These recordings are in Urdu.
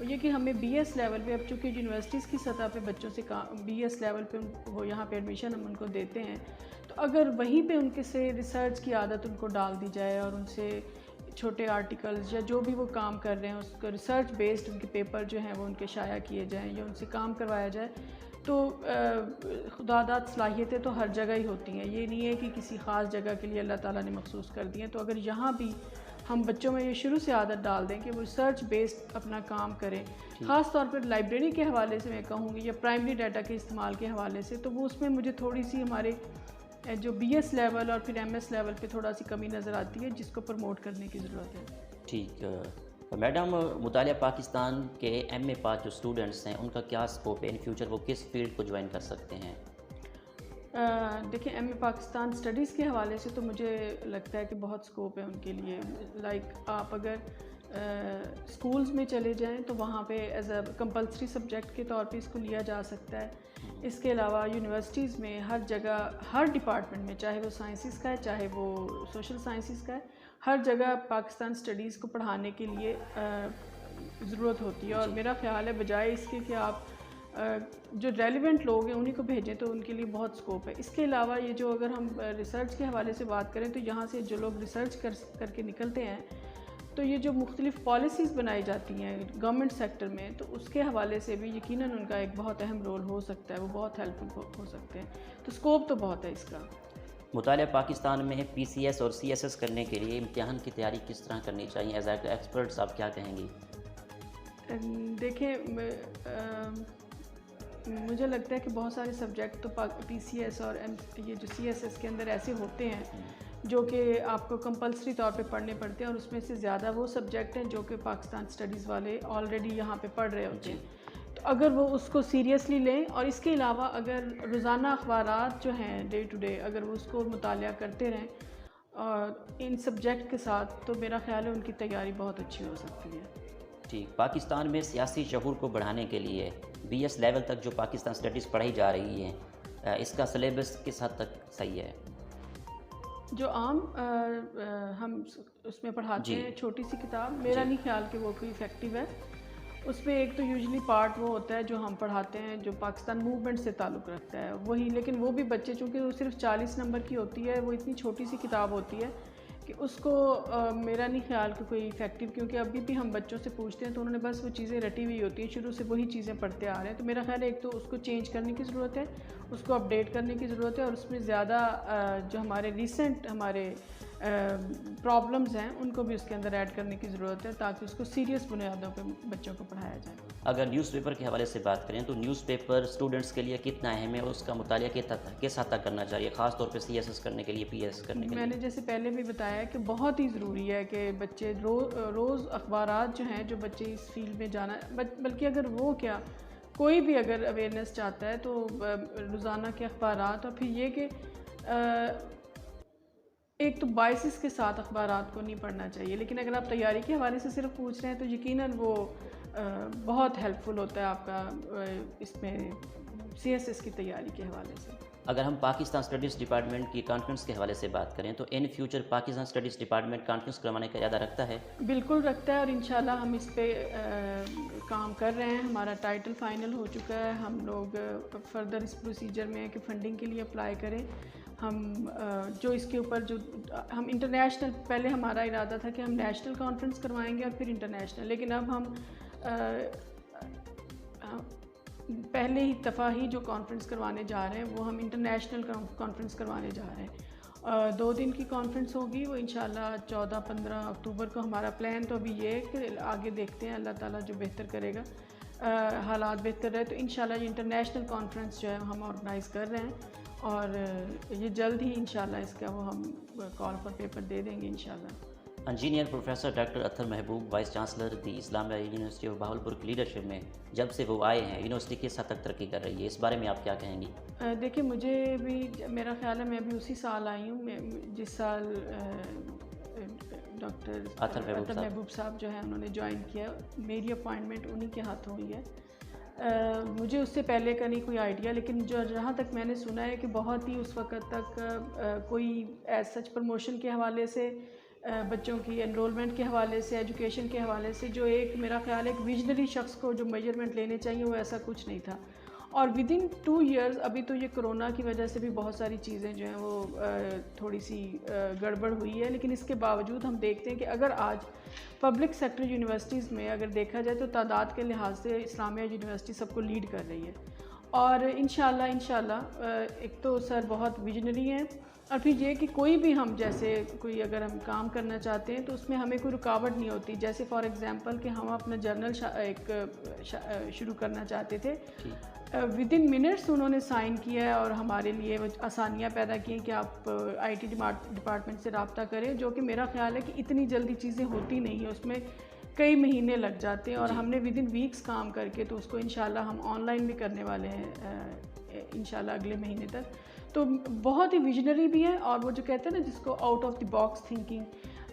وہ یہ کہ ہمیں بی ایس لیول پہ، اب چونکہ یونیورسٹیز کی سطح پہ بچوں سے بی ایس لیول پہ وہ یہاں پہ ایڈمیشن ہم ان کو دیتے ہیں، تو اگر وہیں پہ ان کے سے ریسرچ کی عادت ان کو ڈال دی جائے اور ان سے چھوٹے آرٹیکلز یا جو بھی وہ کام کر رہے ہیں اس کا ریسرچ بیسڈ ان کے پیپر جو ہیں وہ ان کے شائع کیے جائیں یا ان سے کام کروایا جائے، تو خدا داد صلاحیتیں تو ہر جگہ ہی ہوتی ہیں، یہ نہیں ہے کہ کسی خاص جگہ کے لیے اللہ تعالیٰ نے مخصوص کر دی ہیں۔ تو اگر یہاں بھی ہم بچوں میں یہ شروع سے عادت ڈال دیں کہ وہ ریسرچ بیسڈ اپنا کام کریں، خاص طور پر لائبریری کے حوالے سے میں کہوں گی یا پرائمری ڈیٹا کے استعمال کے حوالے سے، تو وہ اس میں مجھے تھوڑی سی ہمارے جو بی ایس لیول اور پھر ایم ایس لیول پہ تھوڑا سی کمی نظر آتی ہے، جس کو پروموٹ کرنے کی ضرورت ہے۔ ٹھیک، میڈم مطالعہ پاکستان کے ایم اے پاس جو اسٹوڈنٹس ہیں ان کا کیا اسکوپ ہے ان فیوچر، وہ کس فیلڈ کو جوائن کر سکتے ہیں؟ دیکھیں ایم اے پاکستان اسٹڈیز کے حوالے سے تو مجھے لگتا ہے کہ بہت اسکوپ ہے ان کے لیے، لائک آپ اگر اسکولز میں چلے جائیں تو وہاں پہ ایز اے کمپلسری سبجیکٹ کے طور پہ اس کو لیا جا سکتا ہے۔ اس کے علاوہ یونیورسٹیز میں ہر جگہ ہر ڈپارٹمنٹ میں، چاہے وہ سائنسز کا ہے چاہے وہ سوشل سائنسز کا ہے، ہر جگہ پاکستان اسٹڈیز کو پڑھانے کے لیے ضرورت ہوتی ہے، اور میرا خیال ہے بجائے اس کے کہ آپ جو ریلیونٹ لوگ ہیں انہیں کو بھیجیں تو ان کے لیے بہت اسکوپ ہے۔ اس کے علاوہ یہ جو اگر ہم ریسرچ کے حوالے سے بات کریں تو یہاں سے جو لوگ ریسرچ کر کے نکلتے ہیں تو یہ جو مختلف پالیسیز بنائی جاتی ہیں گورنمنٹ سیکٹر میں، تو اس کے حوالے سے بھی یقیناً ان کا ایک بہت اہم رول ہو سکتا ہے، وہ بہت ہیلپ فل ہو سکتے ہیں، تو اسکوپ تو بہت ہے اس کا۔ مطالعہ پاکستان میں پی سی ایس اور سی ایس ایس کرنے کے لیے امتحان کی تیاری کس طرح کرنی چاہیے؟ ایز اے ایکسپرٹس آپ کیا کہیں گی؟ دیکھیں مجھے لگتا ہے کہ بہت سارے سبجیکٹ تو پی سی ایس اور یہ جو سی ایس ایس کے اندر ایسے ہوتے ہیں جو کہ آپ کو کمپلسری طور پہ پڑھنے پڑتے ہیں، اور اس میں سے زیادہ وہ سبجیکٹ ہیں جو کہ پاکستان اسٹڈیز والے آلریڈی یہاں پہ پڑھ رہے ہوتے ہیں، تو اگر وہ اس کو سیریسلی لیں، اور اس کے علاوہ اگر روزانہ اخبارات جو ہیں ڈے ٹو ڈے اگر وہ اس کو مطالعہ کرتے رہیں اور ان سبجیکٹ کے ساتھ، تو میرا خیال ہے ان کی تیاری بہت اچھی ہو سکتی ہے۔ ٹھیک، پاکستان میں سیاسی شعور کو بڑھانے کے لیے بی ایس لیول تک جو پاکستان اسٹڈیز پڑھائی جا رہی ہیں، اس کا سلیبس کس حد تک صحیح ہے؟ جو عام ہم اس میں پڑھاتے ہیں چھوٹی سی کتاب، میرا نہیں خیال کہ وہ کوئی افیکٹو ہے۔ اس میں ایک تو یوزلی پارٹ وہ ہوتا ہے جو ہم پڑھاتے ہیں جو پاکستان موومنٹ سے تعلق رکھتا ہے وہی، لیکن وہ بھی بچے چونکہ وہ صرف 40 نمبر کی ہوتی ہے، وہ اتنی چھوٹی سی کتاب ہوتی ہے کہ اس کو میرا نہیں خیال کہ کوئی افیکٹو، کیونکہ ابھی بھی ہم بچوں سے پوچھتے ہیں تو انہوں نے بس وہ چیزیں رٹی ہوئی ہوتی ہیں، شروع سے وہی چیزیں پڑھتے آ رہے ہیں، تو میرا خیال ہے ایک تو اس کو چینج کرنے کی ضرورت ہے، اس کو اپڈیٹ کرنے کی ضرورت ہے، اور اس میں زیادہ جو ہمارے ریسنٹ ہمارے پرابلمز ہیں ان کو بھی اس کے اندر ایڈ کرنے کی ضرورت ہے تاکہ اس کو سیریس بنیادوں پہ بچوں کو پڑھایا جائے۔ اگر نیوز پیپر کے حوالے سے بات کریں تو نیوز پیپر اسٹوڈنٹس کے لیے کتنا اہم ہے، اس کا مطالعہ کس حد تک کرنا چاہیے، خاص طور پہ سی ایس ایس کرنے کے لیے، پی ایس کرنے کے لیے؟ میں نے جیسے پہلے بھی بتایا کہ بہت ہی ضروری ہے کہ بچے روز اخبارات جو ہیں جو بچے اس فیلڈ میں جانا، بلکہ اگر وہ کیا کوئی بھی اگر اویئرنیس چاہتا ہے تو روزانہ کے اخبارات، اور پھر یہ کہ ایک تو بائسس کے ساتھ اخبارات کو نہیں پڑھنا چاہیے، لیکن اگر آپ تیاری کے حوالے سے صرف پوچھ رہے ہیں تو یقیناً وہ بہت ہیلپ فل ہوتا ہے آپ کا اس میں سی ایس ایس کی تیاری کے حوالے سے۔ اگر ہم پاکستان اسٹڈیز ڈپارٹمنٹ کی کانفرنس کے حوالے سے بات کریں تو in future Pakistan studies department conference کروانے کا ارادہ رکھتا ہے؟ بالکل رکھتا ہے، اور انشاءاللہ ہم اس پہ کام کر رہے ہیں، ہمارا ٹائٹل فائنل ہو چکا ہے، ہم لوگ فردر اس پروسیجر میں ہیں کہ فنڈنگ کے لیے اپلائی کریں، ہم جو اس کے اوپر جو ہم انٹرنیشنل، پہلے ہمارا ارادہ تھا کہ ہم نیشنل کانفرنس کروائیں گے اور پھر انٹرنیشنل، لیکن اب ہم پہلے ہی دفعہ ہی جو کانفرنس کروانے جا رہے ہیں وہ ہم انٹرنیشنل کانفرنس کروانے جا رہے ہیں، 2 دن کی کانفرنس ہوگی، وہ انشاءاللہ 14-15 اکتوبر کو ہمارا پلان تو ابھی یہ ہے کہ آگے دیکھتے ہیں اللہ تعالیٰ جو بہتر کرے گا، حالات بہتر رہے تو انشاءاللہ یہ انٹرنیشنل کانفرنس جو ہے ہم آرگنائز کر رہے ہیں، اور یہ جلد ہی انشاءاللہ اس کا وہ ہم کال فار پیپر دے دیں گے انشاءاللہ۔ انجینئر پروفیسر ڈاکٹر اطہر محبوب، vice chancellor the Islamia university of Bahawalpur کی لیڈرشپ میں جب سے وہ آئے ہیں یونیورسٹی کس حد تک ترقی کر رہی ہے، اس بارے میں آپ کیا کہیں گی؟ دیکھیں مجھے بھی میرا خیال ہے میں بھی اسی سال آئی ہوں، جس سال ڈاکٹر اطہر محبوب صاحب جو ہیں انہوں نے جوائن کیا، میری اپوائنٹمنٹ انہی کے ہاتھوں ہوئی ہے، مجھے اس سے پہلے کا نہیں کوئی آئیڈیا، لیکن جہاں تک میں نے سنا ہے کہ بہت ہی اس وقت تک کوئی ایز سچ پروموشن کے حوالے سے بچوں کی انرولمنٹ کے حوالے سے، ایجوکیشن کے حوالے سے، جو ایک میرا خیال ہے ایک ویژنری شخص کو جو میجرمنٹ لینے چاہیے وہ ایسا کچھ نہیں تھا. اور ود ان 2 ایئرز، ابھی تو یہ کرونا کی وجہ سے بھی بہت ساری چیزیں جو ہیں وہ تھوڑی سی گڑبڑ ہوئی ہے، لیکن اس کے باوجود ہم دیکھتے ہیں کہ اگر آج پبلک سیکٹر یونیورسٹیز میں اگر دیکھا جائے تو تعداد کے لحاظ سے اسلامیہ یونیورسٹی سب کو لیڈ کر رہی ہے. اور انشاءاللہ ایک تو سر بہت ویژنری ہیں، اور پھر یہ کہ کوئی بھی ہم جیسے کوئی اگر ہم کام کرنا چاہتے ہیں تو اس میں ہمیں کوئی رکاوٹ نہیں ہوتی. جیسے فار ایگزامپل کہ ہم اپنا جرنل ایک شروع کرنا چاہتے تھے، ود ان منٹس انہوں نے سائن کیا ہے اور ہمارے لیے آسانیاں پیدا کی ہیں کہ آپ آئی ٹی ڈپارٹمنٹ سے رابطہ کریں، جو کہ میرا خیال ہے کہ اتنی جلدی چیزیں ہوتی نہیں ہیں، اس میں کئی مہینے لگ جاتے ہیں. اور ہم نے ود ان ویکس کام کر کے تو اس کو انشاءاللہ ہم آن لائن بھی کرنے والے ہیں انشاءاللہ اگلے مہینے تک. تو بہت ہی ویژنری بھی ہے، اور وہ جو کہتے ہیں نا جس کو out of the box thinking,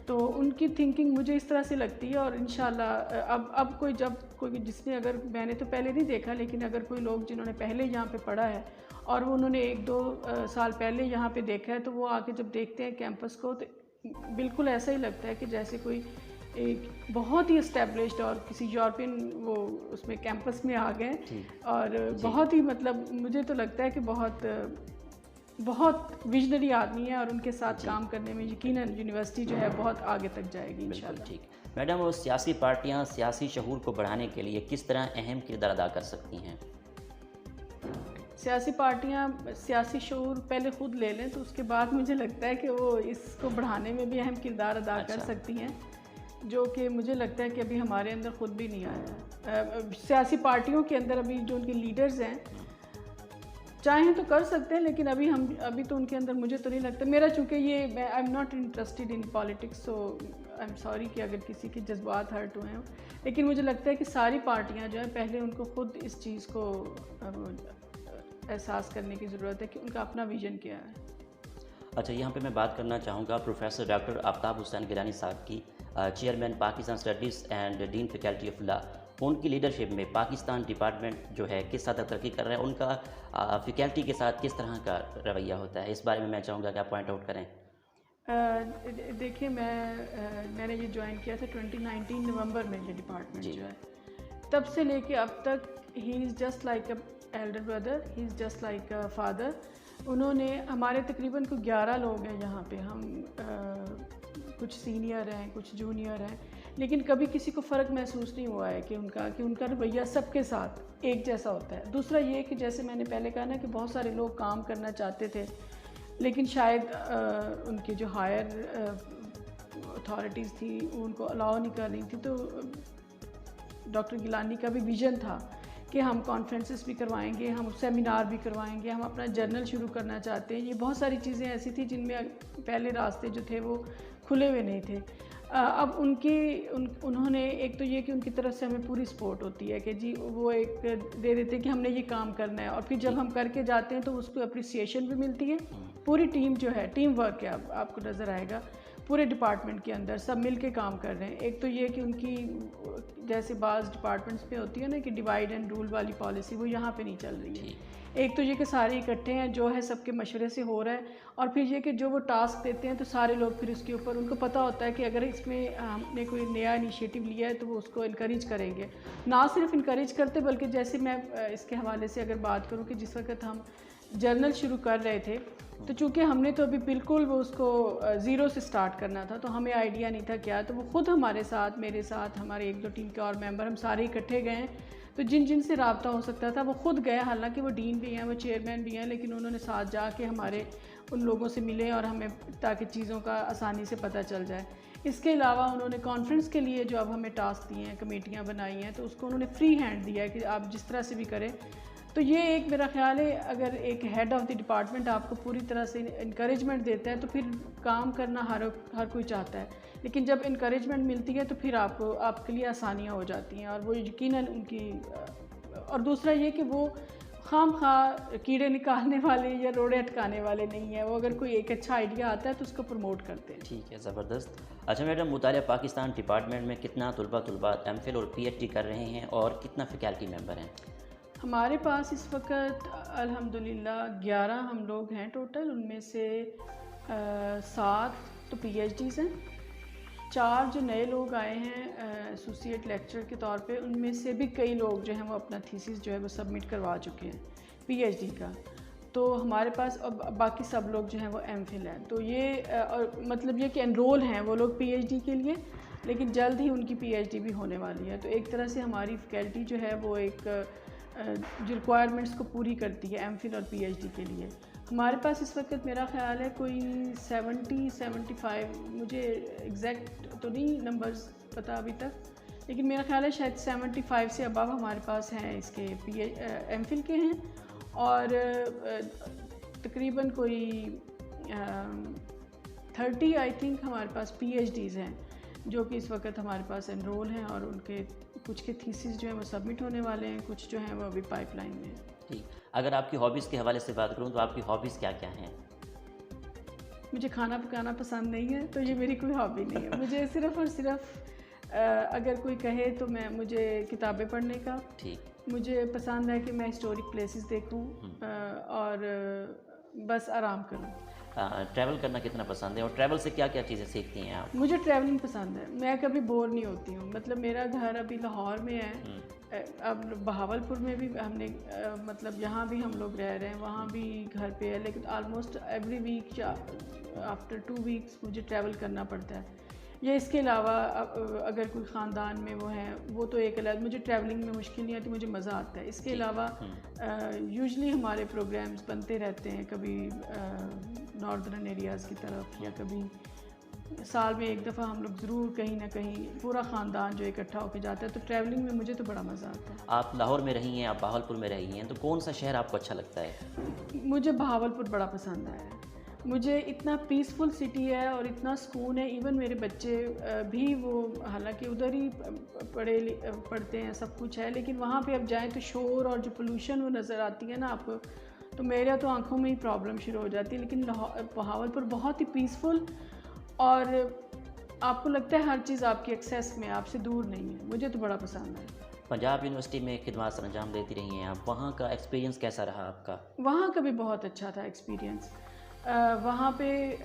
تو ان کی تھنکنگ مجھے اس طرح سے لگتی ہے. اور انشاءاللہ اب کوئی جس نے، اگر میں نے تو پہلے نہیں دیکھا، لیکن اگر کوئی لوگ جنہوں نے پہلے یہاں پہ پڑھا ہے اور وہ انہوں نے 1-2 سال پہلے یہاں پہ دیکھا ہے، تو وہ آ کے جب دیکھتے ہیں کیمپس کو تو بالکل ایسا ہی لگتا ہے کہ جیسے کوئی ایک بہت ہی اسٹیبلشڈ اور کسی یورپین وہ اس میں کیمپس میں آ گئے. اور بہت ہی مطلب مجھے تو لگتا ہے کہ بہت ویژنری آدمی ہے، اور ان کے ساتھ کام کرنے میں یقیناً یونیورسٹی جو ہے بہت آگے تک جائے گی انشاءاللہ. ٹھیک. میڈم، وہ سیاسی پارٹیاں سیاسی شعور کو بڑھانے کے لیے کس طرح اہم کردار ادا کر سکتی ہیں؟ سیاسی پارٹیاں سیاسی شعور پہلے خود لے لیں تو اس کے بعد مجھے لگتا ہے کہ وہ اس کو بڑھانے میں بھی اہم کردار ادا کر سکتی ہیں، جو کہ مجھے لگتا ہے کہ ابھی ہمارے اندر خود بھی نہیں آیا. سیاسی پارٹیوں کے اندر ابھی جو ان کے لیڈرز ہیں چاہیں تو کر سکتے ہیں، لیکن ابھی تو ان کے اندر مجھے تو نہیں لگتا. میرا چونکہ یہ I am not interested in politics, so I am sorry کہ اگر کسی کے جذبات ہرٹ ہوئے ہیں، لیکن مجھے لگتا ہے کہ ساری پارٹیاں جو ہیں پہلے ان کو خود اس چیز کو احساس کرنے کی ضرورت ہے کہ ان کا اپنا ویژن کیا ہے. اچھا، یہاں پہ میں بات کرنا چاہوں گا پروفیسر ڈاکٹر آفتاب حسین گیلانی صاحب کی، chairman Pakistan studies and dean faculty of law. ان کی لیڈرشپ میں پاکستان ڈپارٹمنٹ جو ہے کس حد تک ترقی کر رہا ہے، ان کا فیکلٹی کے ساتھ کس طرح کا رویہ ہوتا ہے، اس بارے میں چاہوں گا کہ آپ پوائنٹ آؤٹ کریں. دیکھیے، میں نے یہ جوائن کیا تھا 2019 نومبر میں. یہ ڈپارٹمنٹ جو ہے تب سے لے کے اب تک he is just like a elder brother, he is just like a father. انہوں نے ہمارے تقریباً 11 لوگ ہیں یہاں پہ، ہم کچھ سینئر ہیں کچھ جونیئر ہیں، لیکن کبھی کسی کو فرق محسوس نہیں ہوا ہے کہ ان کا رویہ سب کے ساتھ ایک جیسا ہوتا ہے. دوسرا یہ کہ جیسے میں نے پہلے کہا نا کہ بہت سارے لوگ کام کرنا چاہتے تھے، لیکن شاید ان کی جو ہائر اتھارٹیز تھی ان کو الاؤ نہیں کر رہی تھی. تو ڈاکٹر گیلانی کا بھی ویژن تھا کہ ہم کانفرنسز بھی کروائیں گے، ہم سیمینار بھی کروائیں گے، ہم اپنا جرنل شروع کرنا چاہتے ہیں. یہ بہت ساری چیزیں ایسی تھیں جن میں پہلے راستے جو تھے وہ کھلے ہوئے نہیں تھے. اب انہوں نے ایک تو یہ کہ ان کی طرف سے ہمیں پوری سپورٹ ہوتی ہے کہ جی وہ ایک دے دیتے کہ ہم نے یہ کام کرنا ہے، اور پھر جب ہم کر کے جاتے ہیں تو اس کو اپریسیشن بھی ملتی ہے. پوری ٹیم جو ہے، ٹیم ورک ہے، آپ کو نظر آئے گا پورے ڈپارٹمنٹ کے اندر سب مل کے کام کر رہے ہیں. ایک تو یہ کہ ان کی جیسے بعض ڈپارٹمنٹس پہ ہوتی ہے نا کہ ڈیوائڈ اینڈ رول والی پالیسی، وہ یہاں پہ نہیں چل رہی ہے. ایک تو یہ کہ سارے اکٹھے ہیں، جو ہے سب کے مشورے سے ہو رہا ہے. اور پھر یہ کہ جو وہ ٹاسک دیتے ہیں تو سارے لوگ پھر اس کے اوپر ان کو پتہ ہوتا ہے کہ اگر اس میں ہم نے کوئی نیا انیشیٹو لیا ہے تو وہ اس کو انکریج کریں گے. نہ صرف انکریج کرتے بلکہ جیسے میں اس کے حوالے سے اگر بات کروں کہ جس وقت ہم جرنل شروع کر رہے تھے تو چونکہ ہم نے تو ابھی بالکل وہ اس کو زیرو سے سٹارٹ کرنا تھا، تو ہمیں آئیڈیا نہیں تھا کیا. تو وہ خود ہمارے ساتھ، میرے ساتھ، ہمارے 1-2 ٹیم کے اور ممبر، ہم سارے اکٹھے گئے ہیں. تو جن سے رابطہ ہو سکتا تھا وہ خود گئے، حالانکہ وہ ڈین بھی ہیں، وہ چیئرمین بھی ہیں، لیکن انہوں نے ساتھ جا کے ہمارے ان لوگوں سے ملے اور ہمیں تاکہ چیزوں کا آسانی سے پتہ چل جائے. اس کے علاوہ انہوں نے کانفرنس کے لیے جو اب ہمیں ٹاسک دیے ہیں، کمیٹیاں بنائی ہیں، تو اس کو انہوں نے فری ہینڈ دیا ہے کہ آپ جس طرح سے بھی کریں. تو یہ ایک میرا خیال ہے اگر ایک ہیڈ آف دی ڈپارٹمنٹ آپ کو پوری طرح سے انکریجمنٹ دیتا ہے تو پھر کام کرنا ہر کوئی چاہتا ہے. لیکن جب انکریجمنٹ ملتی ہے تو پھر آپ کے لیے آسانیاں ہو جاتی ہیں. اور وہ یقیناً ان کی، اور دوسرا یہ کہ وہ خام خواہ کیڑے نکالنے والے یا روڑے اٹکانے والے نہیں ہیں. وہ اگر کوئی ایک اچھا آئیڈیا آتا ہے تو اس کو پروموٹ کرتے ہیں. ٹھیک ہے، زبردست. اچھا میڈم، مطالعہ پاکستان ڈپارٹمنٹ میں کتنا طلباء ایم فل اور پی ایچ ڈی کر رہے ہیں اور کتنا فیکلٹی ممبر ہیں؟ ہمارے پاس اس وقت الحمدللہ 11 ہم لوگ ہیں ٹوٹل. ان میں سے 7 تو پی ایچ ڈیز ہیں 4 جو نئے لوگ آئے ہیں ایسوسیٹ لیکچر کے طور پہ، ان میں سے بھی کئی لوگ جو ہیں وہ اپنا تھیسس جو ہے وہ سبمٹ کروا چکے ہیں پی ایچ ڈی کا. تو ہمارے پاس اب باقی سب لوگ جو ہیں وہ ایم فل ہیں. تو یہ مطلب یہ کہ انرول ہیں وہ لوگ پی ایچ ڈی کے لیے، لیکن جلد ہی ان کی پی ایچ ڈی بھی ہونے والی ہے. تو ایک طرح سے ہماری فیکلٹی جو ہے وہ ایک جو ریکوائرمنٹس کو پوری کرتی ہے ایم فل اور پی ایچ ڈی کے لیے. ہمارے پاس اس وقت میرا خیال ہے کوئی 70-75، مجھے ایگزیکٹ تو نہیں نمبرز پتہ ابھی تک، لیکن میرا خیال ہے شاید 75 سے ابو ہمارے پاس ہیں اس کے ایم فل کے ہیں، اور تقریباً کوئی 30 آئی تھنک ہمارے پاس پی ایچ ڈیز ہیں جو کہ اس وقت ہمارے پاس انرول ہیں، اور ان کے کچھ کے تھیسس جو ہیں وہ سبمٹ ہونے والے ہیں، کچھ جو ہیں وہ ابھی پائپ لائن میں ہیں. ٹھیک. اگر آپ کی ہابیز کے حوالے سے بات کروں تو آپ کی ہابیز کیا کیا ہیں؟ مجھے کھانا پکانا پسند نہیں ہے، تو یہ میری کوئی ہابی نہیں ہے. مجھے صرف اور صرف اگر کوئی کہے تو مجھے کتابیں پڑھنے کا، ٹھیک، مجھے پسند ہے کہ میں ہسٹورک پلیسز دیکھوں اور بس آرام کروں. ٹریول کرنا کتنا پسند ہے، اور ٹریول سے کیا کیا چیزیں سیکھتی ہیں آپ؟ مجھے ٹریولنگ پسند ہے، میں کبھی بور نہیں ہوتی ہوں. مطلب میرا گھر ابھی لاہور میں ہے، اب بہاول پور میں بھی ہم نے مطلب یہاں بھی ہم لوگ رہ رہے ہیں، وہاں بھی گھر پہ ہے، لیکن آلموسٹ ایوری ویک یا آفٹر 2 ویکس مجھے ٹریول کرنا پڑتا ہے. یا اس کے علاوہ اگر کوئی خاندان میں وہ ہیں وہ تو ایک علیحدہ، مجھے ٹریولنگ میں مشکل نہیں آتی، مجھے مزہ آتا ہے. اس کے علاوہ یوزلی ہمارے پروگرامز بنتے رہتے ہیں، کبھی ناردرن ایریاز کی طرف، یا کبھی سال میں ایک دفعہ ہم لوگ ضرور کہیں نہ کہیں پورا خاندان جو اکٹھا ہو کے جاتا ہے. تو ٹریولنگ میں مجھے تو بڑا مزہ آتا ہے. آپ لاہور میں رہی ہیں، آپ بہاول پور میں رہی ہیں، تو کون سا شہر آپ کو اچھا لگتا ہے؟ مجھے بہاول پور بڑا پسند آیا ہے. مجھے اتنا پیسفل سٹی ہے اور اتنا سکون ہے. ایون میرے بچے بھی وہ حالانکہ ادھر ہی پڑھتے ہیں، سب کچھ ہے، لیکن وہاں پہ اب جائیں تو شور اور جو پولوشن وہ نظر آتی ہے نا آپ کو، تو میرے تو آنکھوں میں ہی پرابلم شروع ہو جاتی ہے. لیکن بہاول پور بہت ہی پیسفل، اور آپ کو لگتا ہے ہر چیز آپ کی ایکسیس میں، آپ سے دور نہیں ہے. مجھے تو بڑا پسند ہے. پنجاب یونیورسٹی میں خدمات سر انجام دیتی رہی ہیں آپ، وہاں کا ایکسپیرینس کیسا رہا آپ کا؟ وہاں کا بھی بہت اچھا تھا ایکسپیرینس. وہاں پہ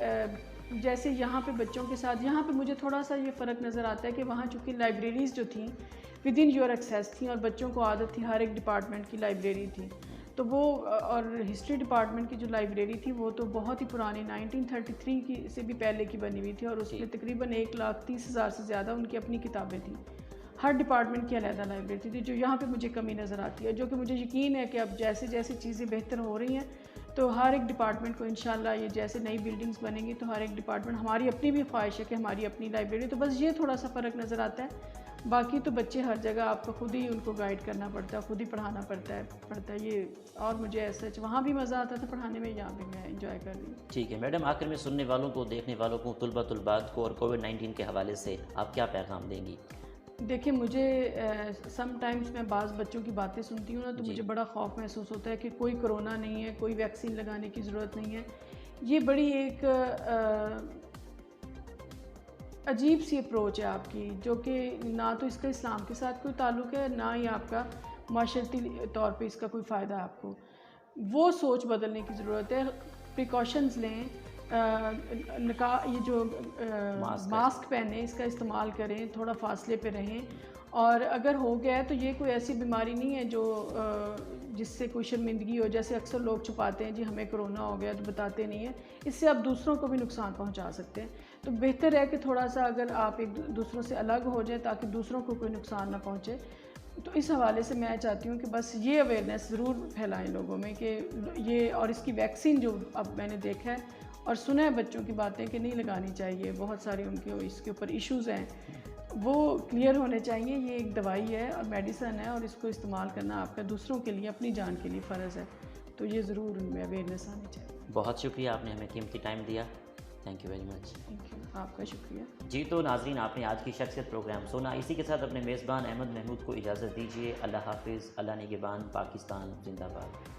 جیسے یہاں پہ بچوں کے ساتھ، یہاں پہ مجھے تھوڑا سا یہ فرق نظر آتا ہے کہ وہاں چونکہ لائبریریز جو تھیں ود ان یور ایکسیس تھیں، اور بچوں کو عادت تھی ہر ایک ڈپارٹمنٹ کی لائبریری تھی. تو وہ اور ہسٹری ڈپارٹمنٹ کی جو لائبریری تھی وہ تو بہت ہی پرانی 1933 کی سے بھی پہلے کی بنی ہوئی تھی، اور اس میں تقریباً 1,30,000 سے زیادہ ان کی اپنی کتابیں تھیں. ہر ڈپارٹمنٹ کی علیحدہ لائبریری تھی، جو یہاں پہ مجھے کمی نظر آتی ہے. جو کہ مجھے یقین ہے کہ اب جیسے جیسے چیزیں بہتر ہو رہی ہیں تو ہر ایک ڈپارٹمنٹ کو انشاءاللہ یہ جیسے نئی بلڈنگز بنیں گی تو ہر ایک ڈپارٹمنٹ، ہماری اپنی بھی خواہش ہے کہ ہماری اپنی لائبریری. تو بس یہ تھوڑا سا فرق نظر آتا ہے. باقی تو بچے ہر جگہ آپ کو خود ہی ان کو گائیڈ کرنا پڑتا ہے، خود ہی پڑھانا پڑتا ہے یہ. اور مجھے ایسا وہاں بھی مزہ آتا تھا پڑھانے میں، یہاں بھی میں انجوائے کر رہی ہوں. ٹھیک ہے میڈم، آخر میں سننے والوں کو، دیکھنے والوں کو، طلبات کو اور کووڈ-19 کے حوالے سے آپ کیا پیغام دیں گی؟ دیکھیں، مجھے سم ٹائمز میں بعض بچوں کی باتیں سنتی ہوں نا تو مجھے بڑا خوف محسوس ہوتا ہے کہ کوئی کرونا نہیں ہے، کوئی ویکسین لگانے کی ضرورت نہیں ہے. یہ بڑی ایک عجیب سی اپروچ ہے آپ کی، جو کہ نہ تو اس کا اسلام کے ساتھ کوئی تعلق ہے، نہ ہی آپ کا معاشرتی طور پہ اس کا کوئی فائدہ ہے. آپ کو وہ سوچ بدلنے کی ضرورت ہے. پریکاشنز لیں، یہ جو ماسک پہنیں اس کا استعمال کریں، تھوڑا فاصلے پہ رہیں. اور اگر ہو گیا ہے تو یہ کوئی ایسی بیماری نہیں ہے جو جس سے کوئی شرمندگی ہو، جیسے اکثر لوگ چھپاتے ہیں جی ہمیں کرونا ہو گیا تو بتاتے نہیں ہیں. اس سے آپ دوسروں کو بھی نقصان پہنچا سکتے ہیں. تو بہتر ہے کہ تھوڑا سا اگر آپ ایک دوسروں سے الگ ہو جائیں تاکہ دوسروں کو کوئی نقصان نہ پہنچے. تو اس حوالے سے میں چاہتی ہوں کہ بس یہ اویئرنیس ضرور پھیلائیں لوگوں میں کہ یہ، اور اس کی ویکسین جو اب میں نے دیکھا ہے اور سنا ہے بچوں کی باتیں کہ نہیں لگانی چاہیے، بہت سارے ان کے اس کے اوپر ایشوز ہیں، وہ کلیئر ہونے چاہیے. یہ ایک دوائی ہے اور میڈیسن ہے، اور اس کو استعمال کرنا آپ کا دوسروں کے لیے، اپنی جان کے لیے فرض ہے. تو یہ ضرور ان میں اویئرنیس آنی چاہیے. بہت شکریہ، آپ نے ہمیں قیمتی ٹائم دیا. Thank you very much. Thank you, آپ کا شکریہ. جی تو ناظرین، آپ نے آج کی شخصیت پروگرام سنا. اسی کے ساتھ اپنے میزبان احمد محمود کو اجازت دیجیے. اللہ حافظ. اللہ نگہبان. پاکستان زندہ باد.